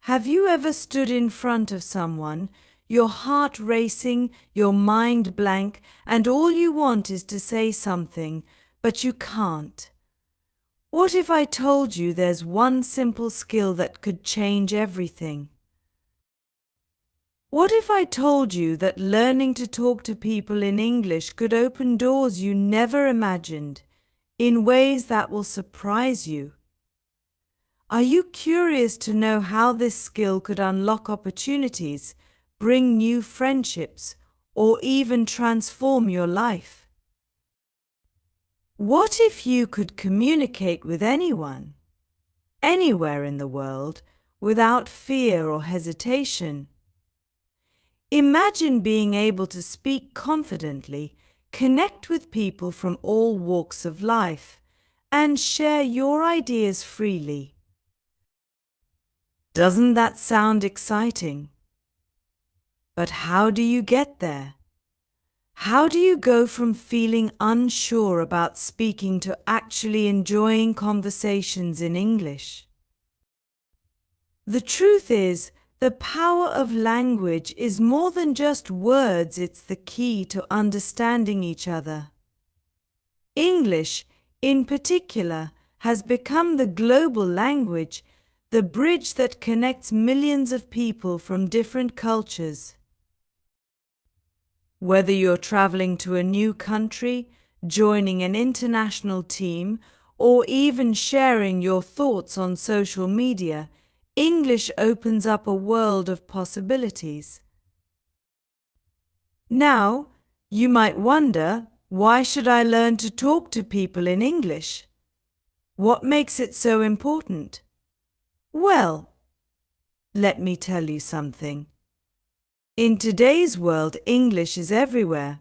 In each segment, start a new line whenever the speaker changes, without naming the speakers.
Have you ever stood in front of someone, your heart racing, your mind blank, and all you want is to say something, but you can't? What if I told you there's one simple skill that could change everything? What if I told you that learning to talk to people in English could open doors you never imagined, in ways that will surprise you? Are you curious to know how this skill could unlock opportunities, bring new friendships, or even transform your life? What if you could communicate with anyone, anywhere in the world, without fear or hesitation? Imagine being able to speak confidently, connect with people from all walks of life, and share your ideas freely. Doesn't that sound exciting? But how do you get there? How do you go from feeling unsure about speaking to actually enjoying conversations in English? The truth is, the power of language is more than just words, it's the key to understanding each other. English, in particular, has become the global language, the bridge that connects millions of people from different cultures. Whether you're traveling to a new country, joining an international team, or even sharing your thoughts on social media, English opens up a world of possibilities. Now, you might wonder, why should I learn to talk to people in English? What makes it so important? Well, let me tell you something. In today's world, English is everywhere.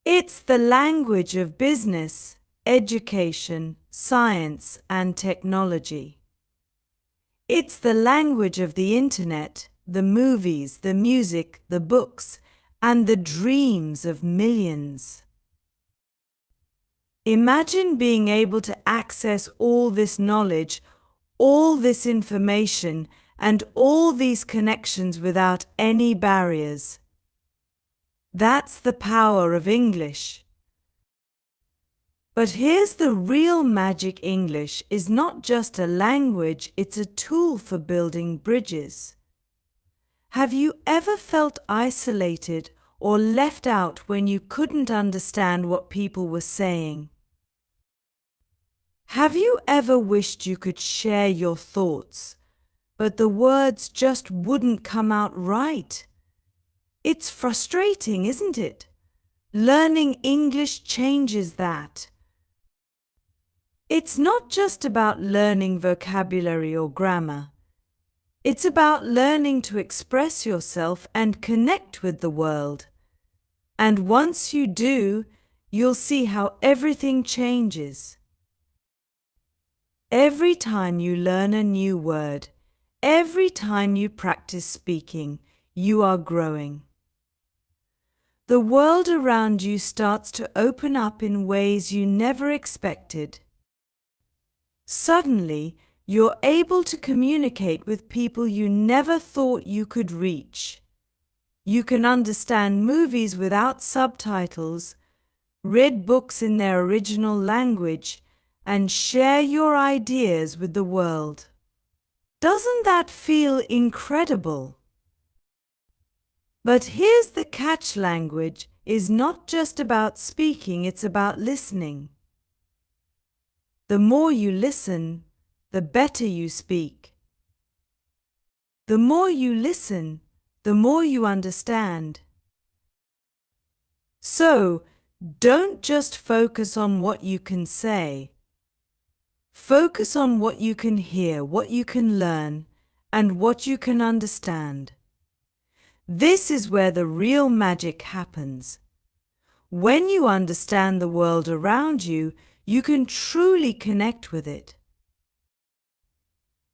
It's the language of business, education, science, and technology. It's the language of the internet, the movies, the music, the books, and the dreams of millions. Imagine being able to access all this knowledge, all this information, and all these connections without any barriers. That's the power of English. But here's the real magic. English is not just a language, it's a tool for building bridges. Have you ever felt isolated or left out when you couldn't understand what people were saying? Have you ever wished you could share your thoughts, but the words just wouldn't come out right? It's frustrating, isn't it? Learning English changes that. It's not just about learning vocabulary or grammar. It's about learning to express yourself and connect with the world. And once you do, you'll see how everything changes. Every time you learn a new word, every time you practice speaking, you are growing. The world around you starts to open up in ways you never expected. Suddenly, you're able to communicate with people you never thought you could reach. You can understand movies without subtitles, read books in their original language, and share your ideas with the world. Doesn't that feel incredible? But here's the catch: language is not just about speaking, it's about listening. The more you listen, the better you speak. The more you listen, the more you understand. So, don't just focus on what you can say. Focus on what you can hear, what you can learn, and what you can understand. This is where the real magic happens. When you understand the world around you, you can truly connect with it.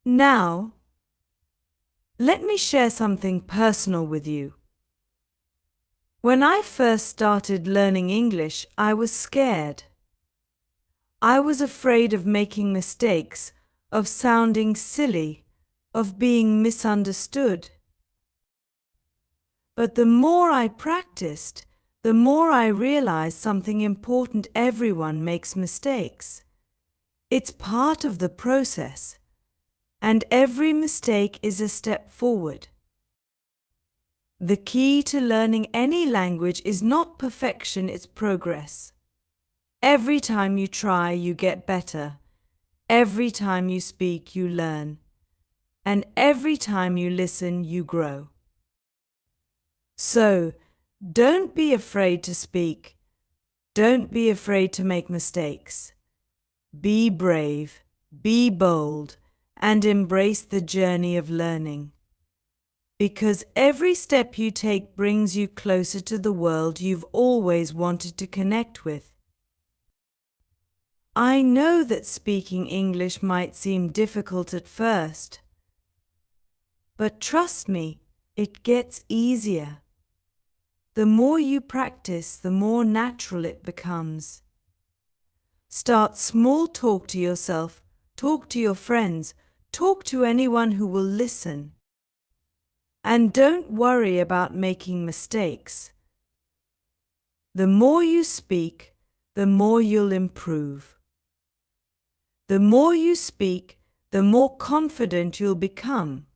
Now, let me share something personal with you. When I first started learning English, I was scared. I was afraid of making mistakes, of sounding silly, of being misunderstood. But the more I practiced, the more I realized something important: everyone makes mistakes. It's part of the process, and every mistake is a step forward. The key to learning any language is not perfection, it's progress. Every time you try, you get better. Every time you speak, you learn. And every time you listen, you grow. So, don't be afraid to speak. Don't be afraid to make mistakes. Be brave, be bold, and embrace the journey of learning. Because every step you take brings you closer to the world you've always wanted to connect with. I know that speaking English might seem difficult at first, but trust me, it gets easier. The more you practice, the more natural it becomes. Start small, talk to yourself, talk to your friends, talk to anyone who will listen. And don't worry about making mistakes. The more you speak, the more you'll improve. The more you speak, the more confident you'll become.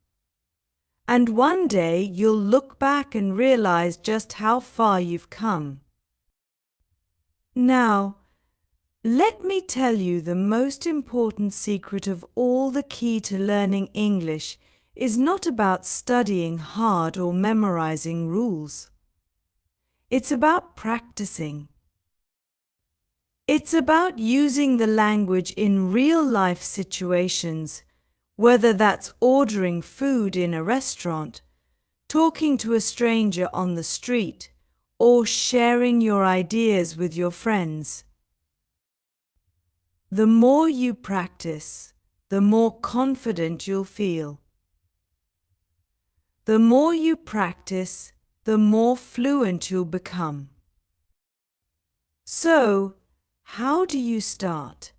And one day you'll look back and realize just how far you've come. Now, let me tell you the most important secret of all. The key to learning English is not about studying hard or memorizing rules. It's about practicing. It's about using the language in real-life situations, whether that's ordering food in a restaurant, talking to a stranger on the street, or sharing your ideas with your friends. The more you practice, the more confident you'll feel. The more you practice, the more fluent you'll become. So, how do you start?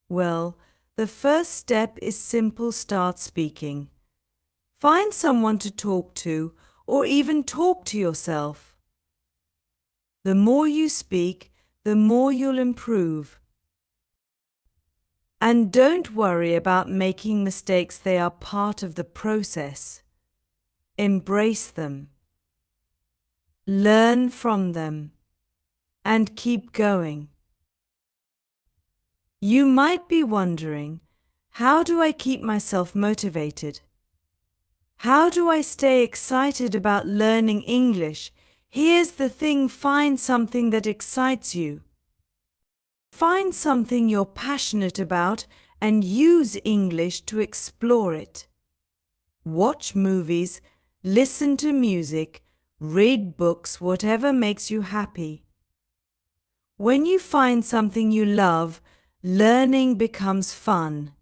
Well, the first step is simple: start speaking. Find someone to talk to, or even talk to yourself. The more you speak, the more you'll improve. And don't worry about making mistakes, they are part of the process. Embrace them. Learn from them. And keep going. You might be wondering, how do I keep myself motivated? How do I stay excited about learning English? Here's the thing: find something that excites you. Find something you're passionate about and use English to explore it. Watch movies, listen to music, read books, whatever makes you happy. When you find something you love, learning becomes fun.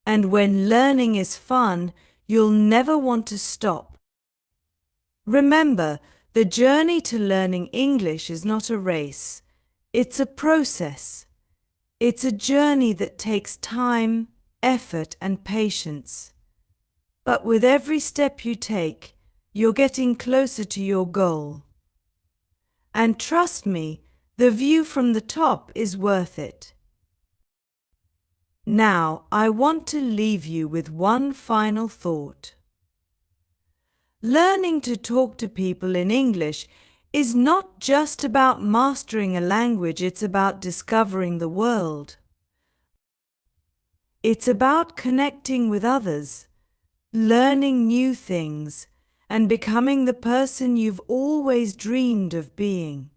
And when learning is fun, you'll never want to stop. Remember, the journey to learning English is not a race. It's a process. It's a journey that takes time, effort, and patience. But with every step you take, you're getting closer to your goal. And trust me, the view from the top is worth it. Now, I want to leave you with one final thought. Learning to talk to people in English is not just about mastering a language, it's about discovering the world. It's about connecting with others, learning new things, and becoming the person you've always dreamed of being.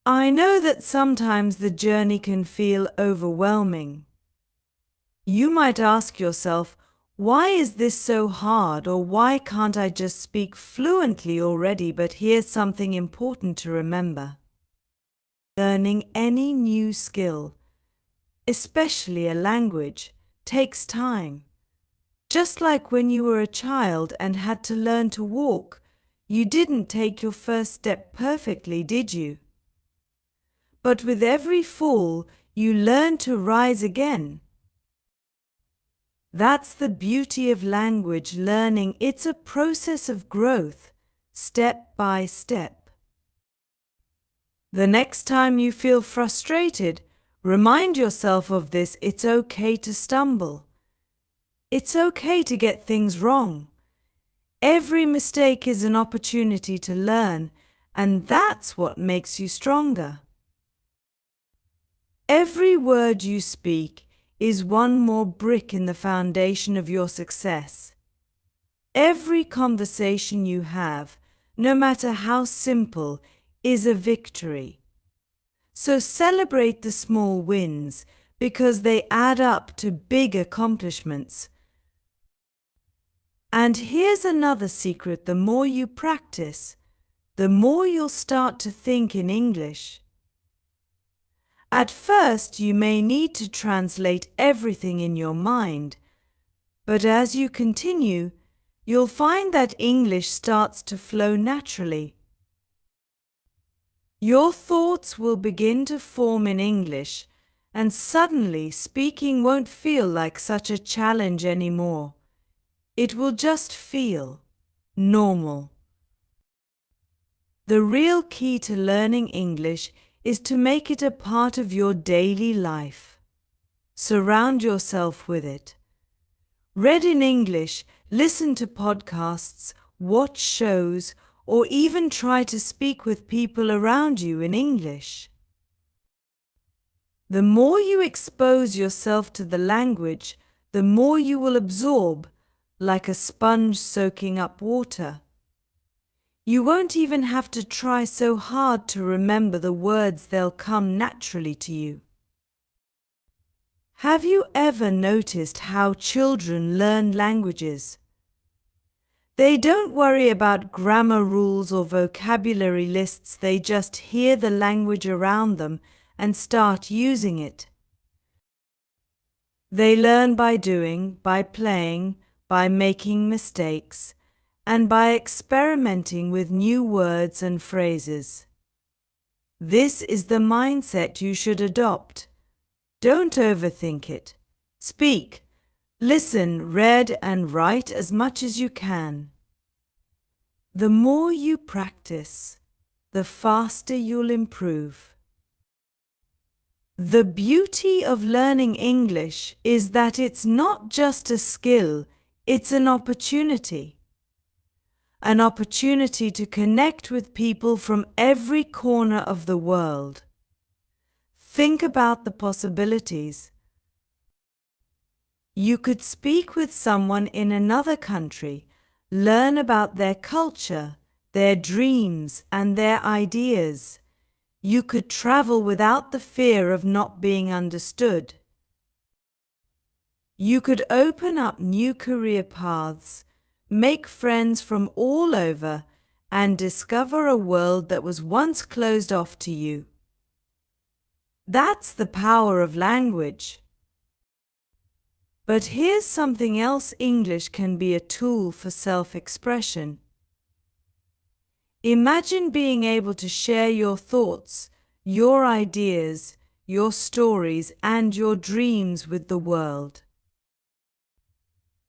I know that sometimes the journey can feel overwhelming. You might ask yourself, why is this so hard, or why can't I just speak fluently already? But here's something important to remember. Learning any new skill, especially a language, takes time. Just like when you were a child and had to learn to walk, you didn't take your first step perfectly, did you? But with every fall, you learn to rise again. That's the beauty of language learning. It's a process of growth, step by step. The next time you feel frustrated, remind yourself of this. It's okay to stumble. It's okay to get things wrong. Every mistake is an opportunity to learn, and that's what makes you stronger. Every word you speak is one more brick in the foundation of your success. Every conversation you have, no matter how simple, is a victory. So celebrate the small wins because they add up to big accomplishments. And here's another secret: the more you practice, the more you'll start to think in English. At first, you may need to translate everything in your mind, but as you continue, you'll find that English starts to flow naturally. Your thoughts will begin to form in English, and suddenly speaking won't feel like such a challenge anymore. It will just feel normal. The real key to learning English is to make it a part of your daily life. Surround yourself with it. Read in English, listen to podcasts, watch shows, or even try to speak with people around you in English. The more you expose yourself to the language, the more you will absorb, like a sponge soaking up water. You won't even have to try so hard to remember the words. They'll come naturally to you. Have you ever noticed how children learn languages? They don't worry about grammar rules or vocabulary lists. They just hear the language around them and start using it. They learn by doing, by playing, by making mistakes, and by experimenting with new words and phrases. This is the mindset you should adopt. Don't overthink it. Speak, listen, read, and write as much as you can. The more you practice, the faster you'll improve. The beauty of learning English is that it's not just a skill, it's an opportunity. An opportunity to connect with people from every corner of the world. Think about the possibilities. You could speak with someone in another country, learn about their culture, their dreams, and their ideas. You could travel without the fear of not being understood. You could open up new career paths, make friends from all over, and discover a world that was once closed off to you. That's the power of language. But here's something else: English can be a tool for self-expression. Imagine being able to share your thoughts, your ideas, your stories, and your dreams with the world.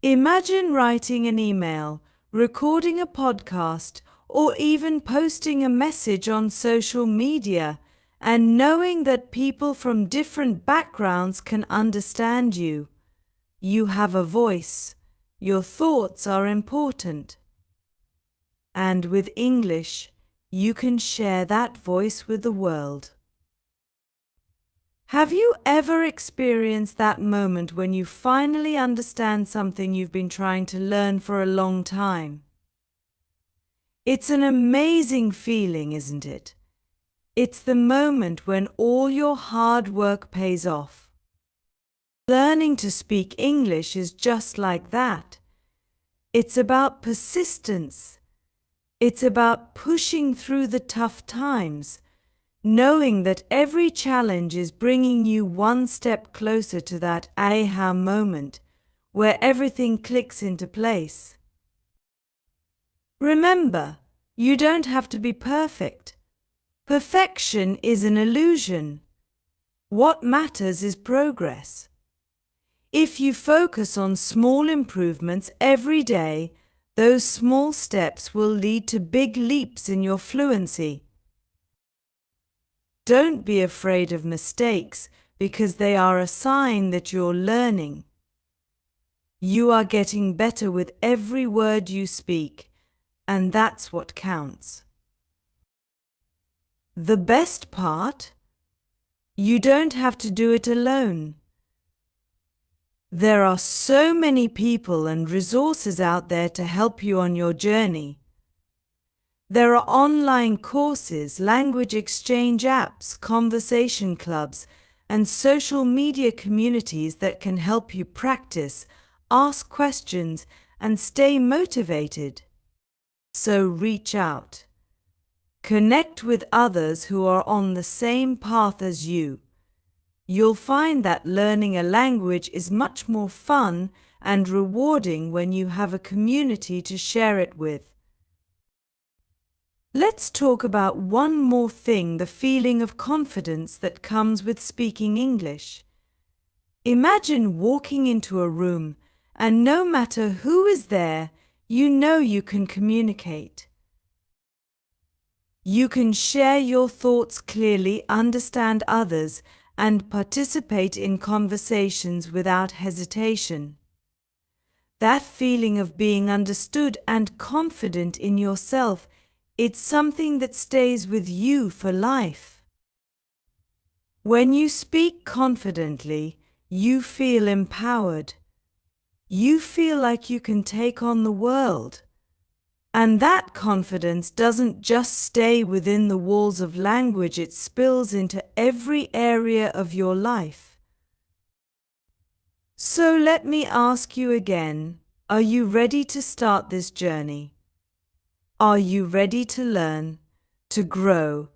Imagine writing an email, recording a podcast, or even posting a message on social media, and knowing that people from different backgrounds can understand you. You have a voice. Your thoughts are important. And with English, you can share that voice with the world. Have you ever experienced that moment when you finally understand something you've been trying to learn for a long time? It's an amazing feeling, isn't it? It's the moment when all your hard work pays off. Learning to speak English is just like that. It's about persistence. It's about pushing through the tough times, knowing that every challenge is bringing you one step closer to that aha moment where everything clicks into place. Remember, you don't have to be perfect. Perfection is an illusion. What matters is progress. If you focus on small improvements every day, those small steps will lead to big leaps in your fluency. Don't be afraid of mistakes because they are a sign that you're learning. You are getting better with every word you speak, and that's what counts. The best part? You don't have to do it alone. There are so many people and resources out there to help you on your journey. There are online courses, language exchange apps, conversation clubs, and social media communities that can help you practice, ask questions, and stay motivated. So reach out. Connect with others who are on the same path as you. You'll find that learning a language is much more fun and rewarding when you have a community to share it with. Let's talk about one more thing, the feeling of confidence that comes with speaking English. Imagine walking into a room and no matter who is there, you know you can communicate. You can share your thoughts clearly, understand others, and participate in conversations without hesitation. That feeling of being understood and confident in yourself, it's something that stays with you for life. When you speak confidently, you feel empowered. You feel like you can take on the world. And that confidence doesn't just stay within the walls of language, it spills into every area of your life. So let me ask you again, are you ready to start this journey? Are you ready to learn, to grow,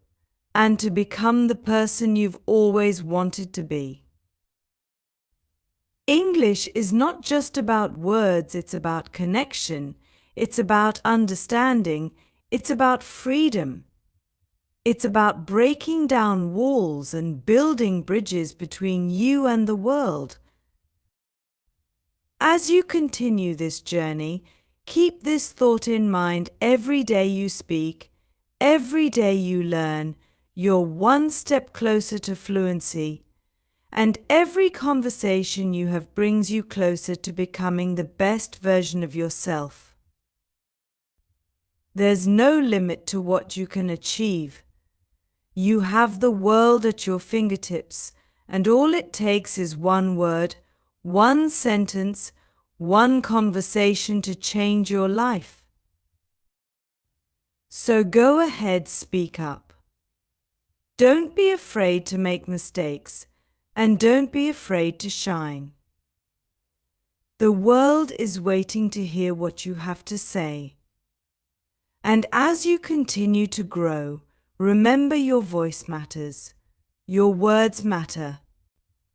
and to become the person you've always wanted to be? English is not just about words, it's about connection, it's about understanding, it's about freedom. It's about breaking down walls and building bridges between you and the world. As you continue this journey, keep this thought in mind: every day you speak, every day you learn, you're one step closer to fluency, and every conversation you have brings you closer to becoming the best version of yourself. There's no limit to what you can achieve. You have the world at your fingertips, and all it takes is one word, one sentence, one conversation to change your life. So go ahead, speak up. Don't be afraid to make mistakes, and don't be afraid to shine. The world is waiting to hear what you have to say. And as you continue to grow, remember your voice matters, your words matter,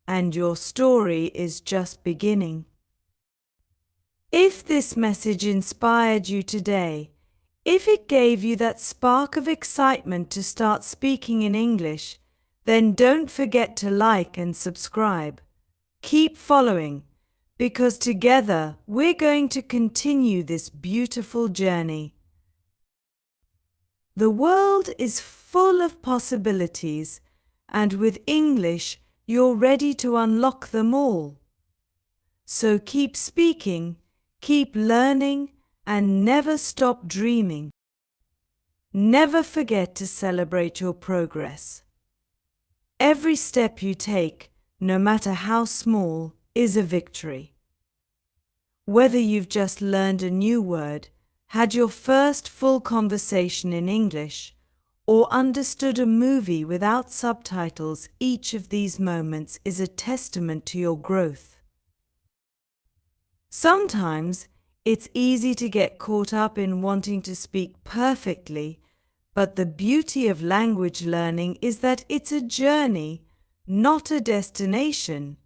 and your story is just beginning. If this message inspired you today, if it gave you that spark of excitement to start speaking in English, then don't forget to like and subscribe. Keep following, because together we're going to continue this beautiful journey. The world is full of possibilities, and with English, you're ready to unlock them all. So keep speaking, keep learning, and never stop dreaming. Never forget to celebrate your progress. Every step you take, no matter how small, is a victory. Whether you've just learned a new word, had your first full conversation in English, or understood a movie without subtitles, each of these moments is a testament to your growth. Sometimes it's easy to get caught up in wanting to speak perfectly, but the beauty of language learning is that it's a journey, not a destination.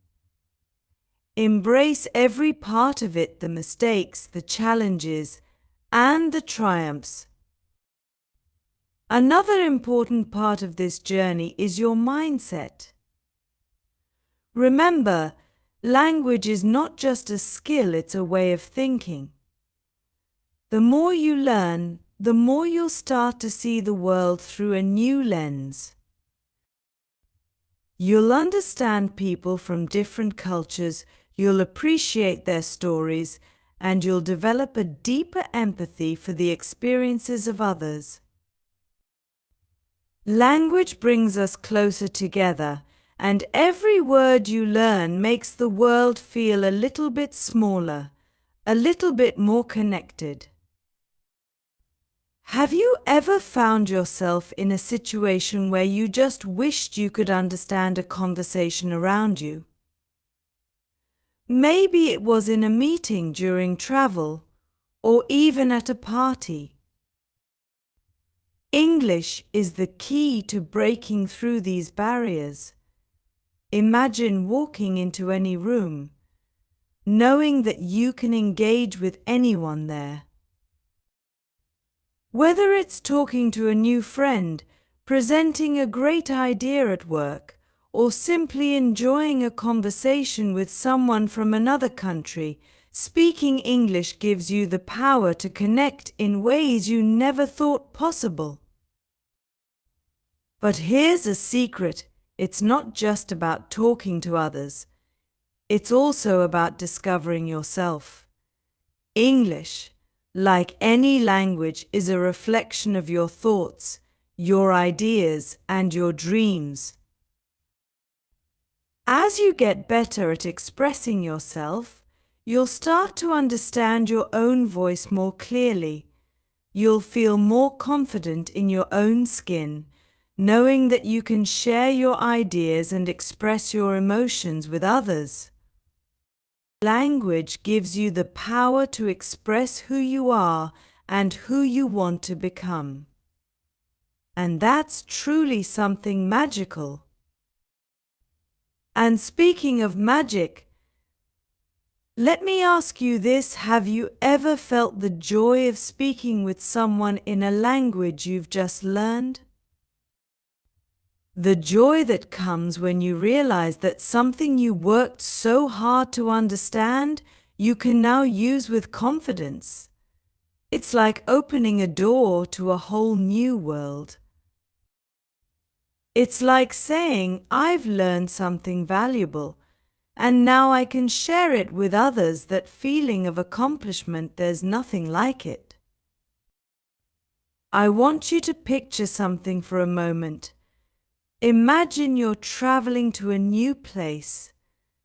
Embrace every part of it, the mistakes, the challenges, and the triumphs. Another important part of this journey is your mindset. Remember Language is not just a skill, it's a way of thinking. The more you learn, the more you'll start to see the world through a new lens. You'll understand people from different cultures, you'll appreciate their stories, and you'll develop a deeper empathy for the experiences of others. Language brings us closer together, and every word you learn makes the world feel a little bit smaller, a little bit more connected. Have you ever found yourself in a situation where you just wished you could understand a conversation around you? Maybe it was in a meeting during travel, or even at a party. English is the key to breaking through these barriers. Imagine walking into any room, knowing that you can engage with anyone there. Whether it's talking to a new friend, presenting a great idea at work, or simply enjoying a conversation with someone from another country, speaking English gives you the power to connect in ways you never thought possible. But here's a secret: it's not just about talking to others. It's also about discovering yourself. English, like any language, is a reflection of your thoughts, your ideas, and your dreams. As you get better at expressing yourself, you'll start to understand your own voice more clearly. You'll feel more confident in your own skin, knowing that you can share your ideas and express your emotions with others. Language gives you the power to express who you are and who you want to become. And that's truly something magical. And speaking of magic, let me ask you this: have you ever felt the joy of speaking with someone in a language you've just learned? The joy that comes when you realize that something you worked so hard to understand, you can now use with confidence. It's like opening a door to a whole new world. It's like saying, "I've learned something valuable, and now I can share it with others." That feeling of accomplishment, there's nothing like it. I want you to picture something for a moment. Imagine you're traveling to a new place.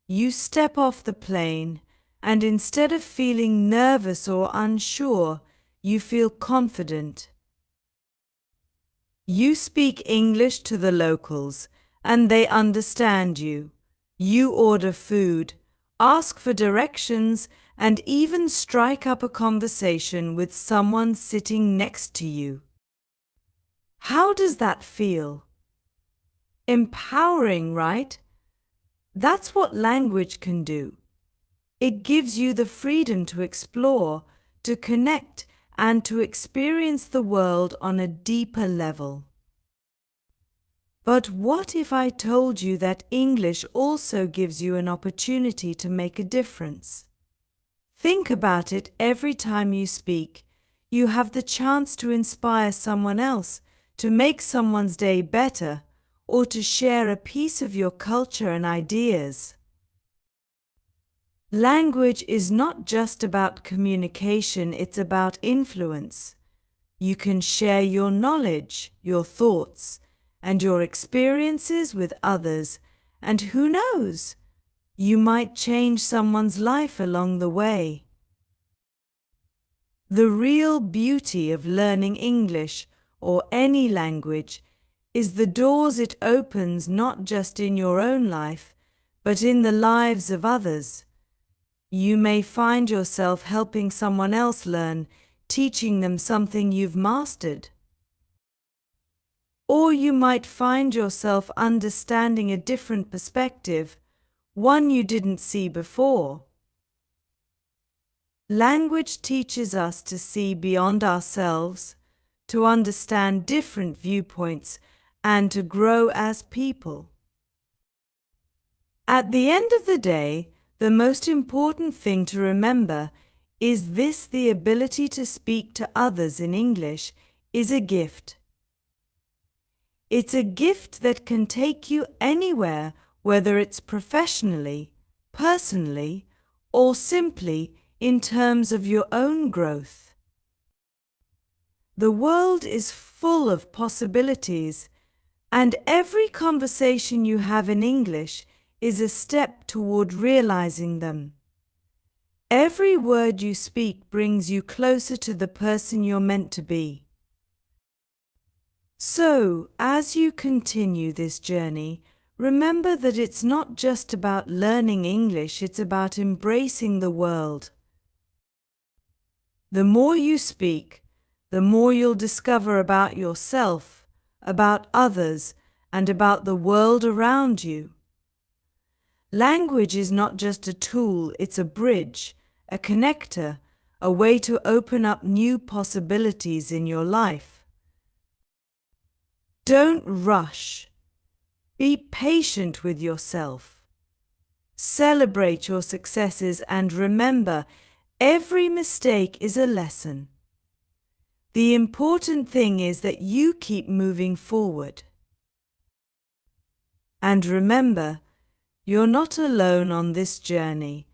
You step off the plane, and instead of feeling nervous or unsure, you feel confident. You speak English to the locals, and they understand you. You order food, ask for directions, and even strike up a conversation with someone sitting next to you. How does that feel? Empowering, right? That's what language can do. It gives you the freedom to explore, to connect, and to experience the world on a deeper level. But what if I told you that English also gives you an opportunity to make a difference? Think about it: every time you speak, you have the chance to inspire someone else, to make someone's day better, or to share a piece of your culture and ideas. Language is not just about communication, it's about influence. You can share your knowledge, your thoughts, and your experiences with others, and who knows, you might change someone's life along the way. The real beauty of learning English, or any language, is the doors it opens, not just in your own life, but in the lives of others. You may find yourself helping someone else learn, teaching them something you've mastered. Or you might find yourself understanding a different perspective, one you didn't see before. Language teaches us to see beyond ourselves, to understand different viewpoints, and to grow as people. At the end of the day, The most important thing to remember is this: the ability to speak to others in English is a gift. It's a gift that can take you anywhere, whether it's professionally, personally, or simply in terms of your own growth. The world is full of possibilities, and every conversation you have in English is a step toward realizing them. Every word you speak brings you closer to the person you're meant to be. So, as you continue this journey, remember that it's not just about learning English, it's about embracing the world. The more you speak, the more you'll discover about yourself, about others, and about the world around you. Language is not just a tool, it's a bridge, a connector, a way to open up new possibilities in your life. Don't rush. Be patient with yourself. Celebrate your successes and remember, every mistake is a lesson. The important thing is that you keep moving forward. And remember, you're not alone on this journey.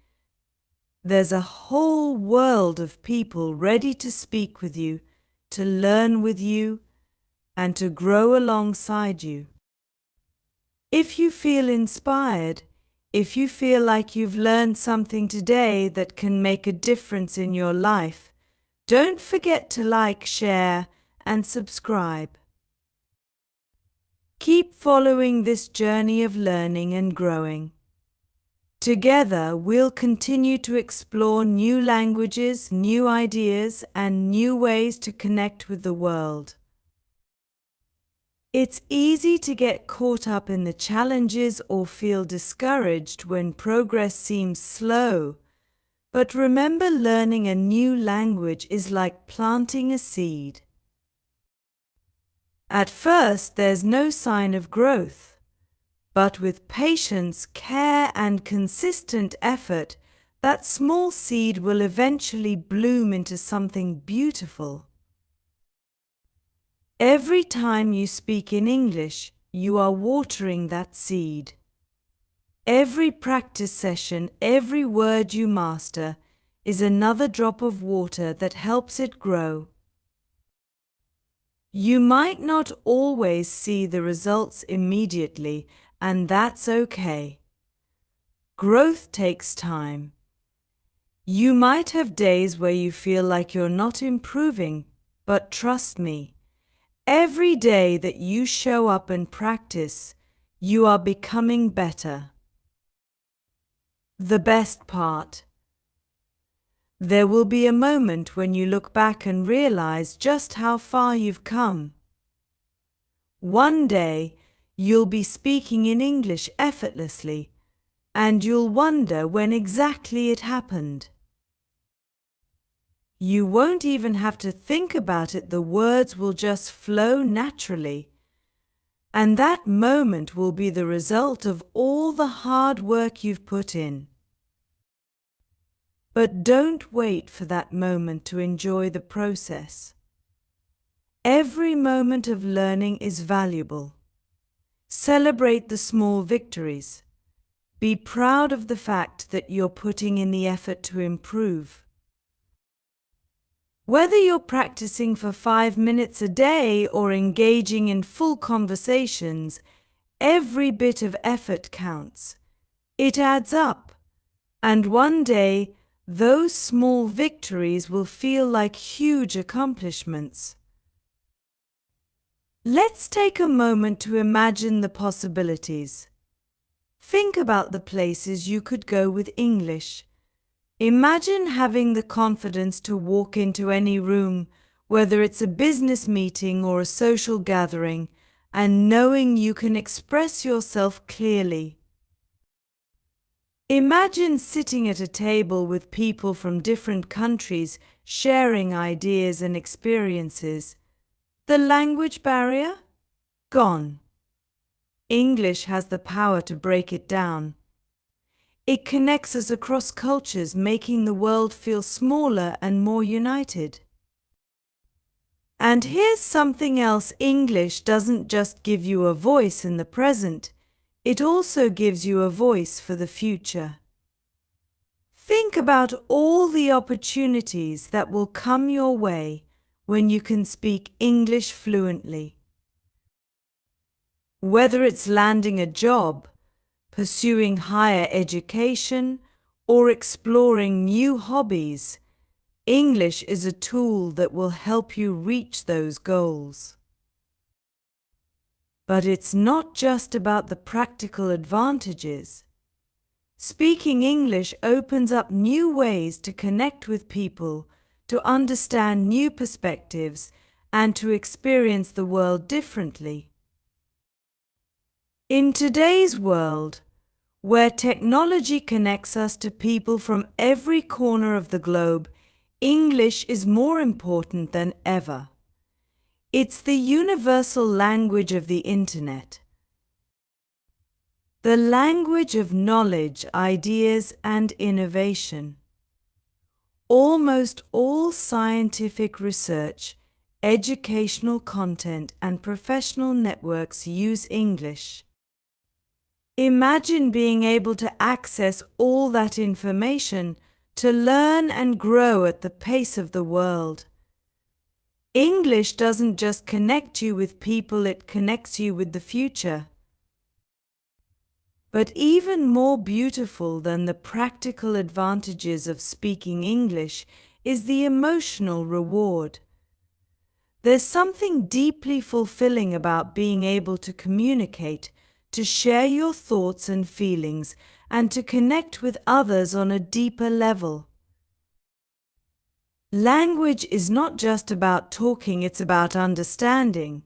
There's a whole world of people ready to speak with you, to learn with you, and to grow alongside you. If you feel inspired, if you feel like you've learned something today that can make a difference in your life, don't forget to like, share, and subscribe. Keep following this journey of learning and growing. Together, we'll continue to explore new languages, new ideas, and new ways to connect with the world. It's easy to get caught up in the challenges or feel discouraged when progress seems slow. But remember, learning a new language is like planting a seed. At first, there's no sign of growth, but with patience, care, and consistent effort, that small seed will eventually bloom into something beautiful. Every time you speak in English, you are watering that seed. Every practice session, every word you master, is another drop of water that helps it grow. You might not always see the results immediately, and that's okay. Growth takes time. You might have days where you feel like you're not improving, but trust me, every day that you show up and practice, you are becoming better. The best part: there will be a moment when you look back and realize just how far you've come. One day, you'll be speaking in English effortlessly, and you'll wonder when exactly it happened. You won't even have to think about it, the words will just flow naturally. And that moment will be the result of all the hard work you've put in. But don't wait for that moment to enjoy the process. Every moment of learning is valuable. Celebrate the small victories. Be proud of the fact that you're putting in the effort to improve. Whether you're practicing for 5 minutes a day or engaging in full conversations, every bit of effort counts. It adds up. And one day, those small victories will feel like huge accomplishments. Let's take a moment to imagine the possibilities. Think about the places you could go with English. Imagine having the confidence to walk into any room, whether it's a business meeting or a social gathering, and knowing you can express yourself clearly. Imagine sitting at a table with people from different countries, sharing ideas and experiences. The language barrier? Gone. English has the power to break it down. It connects us across cultures, making the world feel smaller and more united. And here's something else: English doesn't just give you a voice in the present, it also gives you a voice for the future. Think about all the opportunities that will come your way when you can speak English fluently. Whether it's landing a job, pursuing higher education, or exploring new hobbies, English is a tool that will help you reach those goals. But it's not just about the practical advantages. Speaking English opens up new ways to connect with people, to understand new perspectives, and to experience the world differently. In today's world, where technology connects us to people from every corner of the globe, English is more important than ever. It's the universal language of the Internet. The language of knowledge, ideas, and innovation. Almost all scientific research, educational content, and professional networks use English. Imagine being able to access all that information, to learn and grow at the pace of the world. English doesn't just connect you with people, it connects you with the future. But even more beautiful than the practical advantages of speaking English is the emotional reward. There's something deeply fulfilling about being able to communicate, to share your thoughts and feelings, and to connect with others on a deeper level. Language is not just about talking, it's about understanding.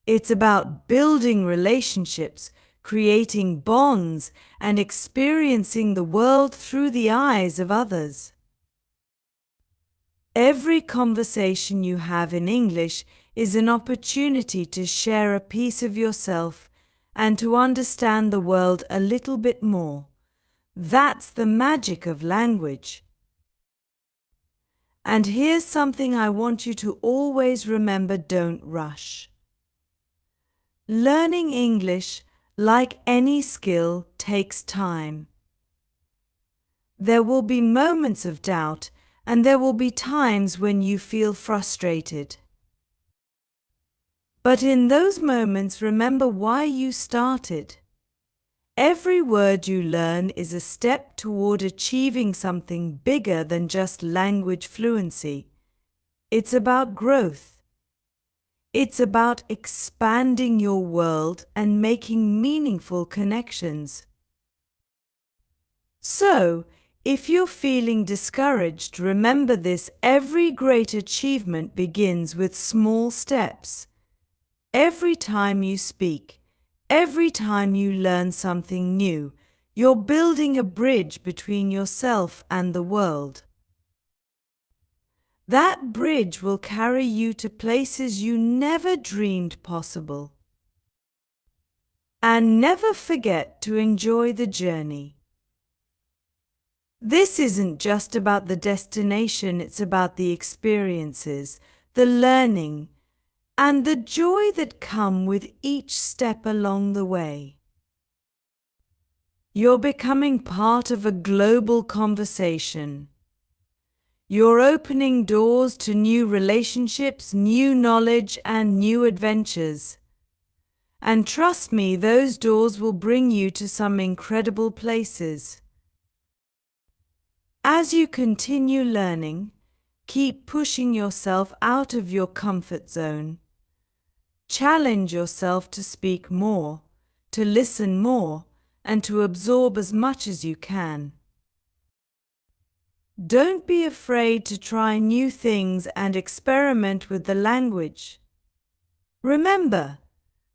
It's about building relationships, creating bonds, and experiencing the world through the eyes of others. Every conversation you have in English is an opportunity to share a piece of yourself and to understand the world a little bit more. That's the magic of language. And here's something I want you to always remember: don't rush. Learning English, like any skill, takes time. There will be moments of doubt, and there will be times when you feel frustrated. But in those moments, remember why you started. Every word you learn is a step toward achieving something bigger than just language fluency. It's about growth. It's about expanding your world and making meaningful connections. So, if you're feeling discouraged, remember this: every great achievement begins with small steps. Every time you speak, every time you learn something new, you're building a bridge between yourself and the world. That bridge will carry you to places you never dreamed possible. And never forget to enjoy the journey. This isn't just about the destination, it's about the experiences, the learning, and the joy that come with each step along the way. You're becoming part of a global conversation. You're opening doors to new relationships, new knowledge, and new adventures. And trust me, those doors will bring you to some incredible places. As you continue learning, keep pushing yourself out of your comfort zone. Challenge yourself to speak more, to listen more, and to absorb as much as you can. Don't be afraid to try new things and experiment with the language. Remember,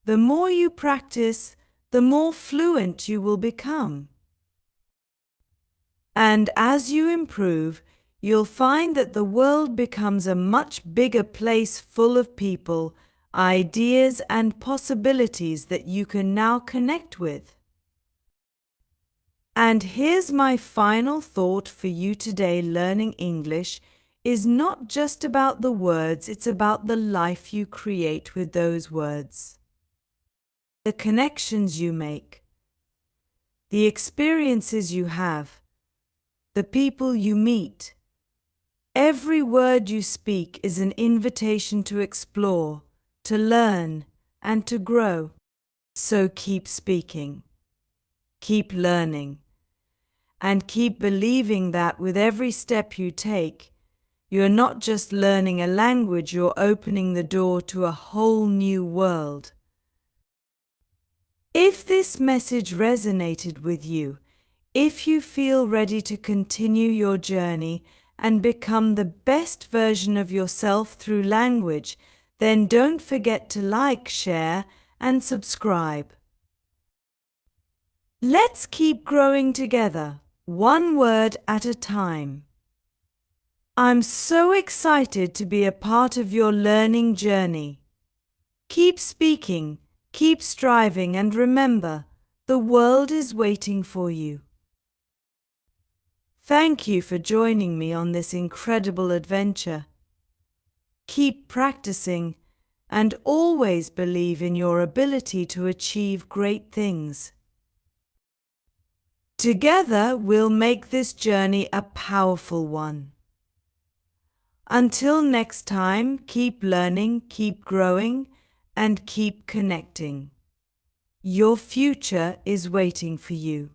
the more you practice, the more fluent you will become. And as you improve, you'll find that the world becomes a much bigger place, full of people, ideas, and possibilities that you can now connect with. And here's my final thought for you today. Learning English is not just about the words, it's about the life you create with those words. The connections you make, the experiences you have, the people you meet. Every word you speak is an invitation to explore, to learn, and to grow. So keep speaking, keep learning, and keep believing that with every step you take, you're not just learning a language, you're opening the door to a whole new world. If this message resonated with you, if you feel ready to continue your journey and become the best version of yourself through language, then don't forget to like, share, and subscribe. Let's keep growing together, one word at a time. I'm so excited to be a part of your learning journey. Keep speaking, keep striving, and remember, the world is waiting for you. Thank you for joining me on this incredible adventure. Keep practicing and always believe in your ability to achieve great things. Together, we'll make this journey a powerful one. Until next time, keep learning, keep growing, and keep connecting. Your future is waiting for you.